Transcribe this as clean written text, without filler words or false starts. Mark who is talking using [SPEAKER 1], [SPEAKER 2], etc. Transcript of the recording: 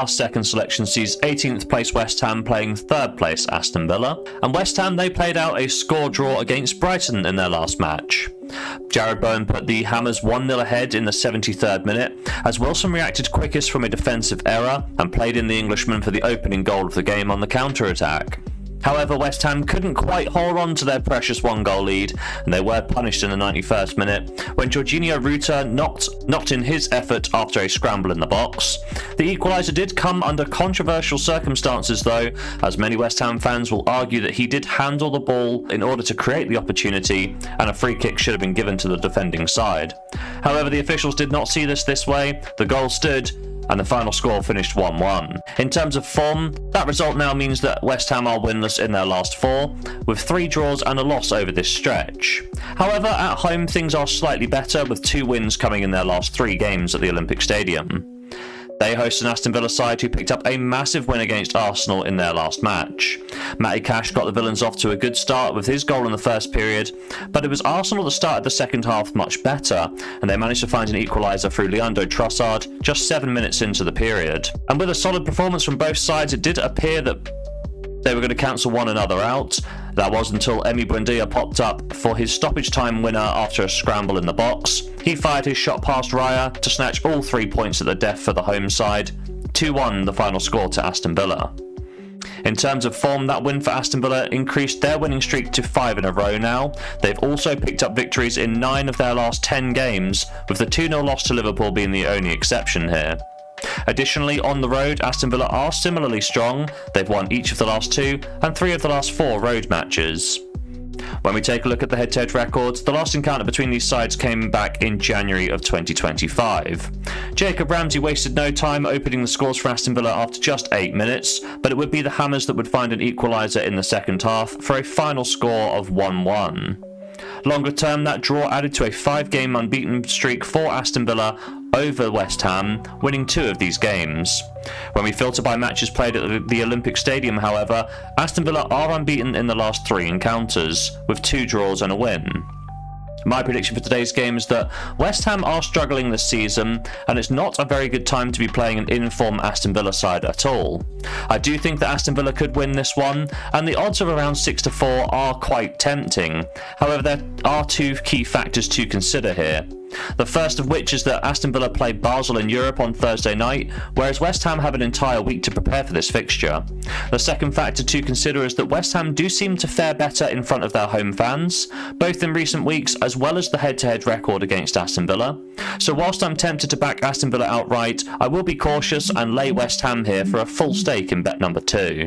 [SPEAKER 1] our second selection sees 18th place West Ham playing 3rd place Aston Villa, and West Ham, they played out a score draw against Brighton in their last match. Jarrod Bowen put the Hammers 1-0 ahead in the 73rd minute, as Wilson reacted quickest from a defensive error and played in the Englishman for the opening goal of the game on the counter-attack. However, West Ham couldn't quite hold on to their precious 1-goal lead, and they were punished in the 91st minute when Jorginho Rutter knocked in his effort after a scramble in the box. The equaliser did come under controversial circumstances though, as many West Ham fans will argue that he did handle the ball in order to create the opportunity, and a free kick should have been given to the defending side. However, the officials did not see this way, the goal stood, and the final score finished 1-1. In terms of form, that result now means that West Ham are winless in their last 4, with 3 draws and a loss over this stretch. However, at home things are slightly better, with 2 wins coming in their last 3 games at the Olympic Stadium. They host an Aston Villa side who picked up a massive win against Arsenal in their last match. Matty Cash got the Villains off to a good start with his goal in the first period, but it was Arsenal that started the second half much better, and they managed to find an equaliser through Leandro Trossard just 7 minutes into the period. And with a solid performance from both sides, it did appear that they were going to cancel one another out. That was until Emiliano Buendía popped up for his stoppage-time winner after a scramble in the box. He fired his shot past Raya to snatch all 3 points at the death for the home side. 2-1 the final score to Aston Villa. In terms of form, that win for Aston Villa increased their winning streak to 5 in a row now. They've also picked up victories in 9 of their last 10 games, with the 2-0 loss to Liverpool being the only exception here. Additionally, on the road, Aston Villa are similarly strong. They've won each of the last 2 and 3 of the last 4 road matches. When we take a look at the head-to-head records, the last encounter between these sides came back in January of 2025. Jacob Ramsey wasted no time opening the scores for Aston Villa after just 8 minutes, but it would be the Hammers that would find an equaliser in the second half for a final score of 1-1. Longer term, that draw added to a 5-game unbeaten streak for Aston Villa over West Ham, winning 2 of these games. When we filter by matches played at the Olympic Stadium, however, Aston Villa are unbeaten in the last 3 encounters, with 2 draws and a win. My prediction for today's game is that West Ham are struggling this season, and it's not a very good time to be playing an in-form Aston Villa side at all. I do think that Aston Villa could win this one, and the odds of around 6-4 are quite tempting. However, there are 2 key factors to consider here. The first of which is that Aston Villa play Basel in Europe on Thursday night, whereas West Ham have an entire week to prepare for this fixture. The second factor to consider is that West Ham do seem to fare better in front of their home fans, both in recent weeks as well as the head-to-head record against Aston Villa. So whilst I'm tempted to back Aston Villa outright, I will be cautious and lay West Ham here for a full stake in bet number 2.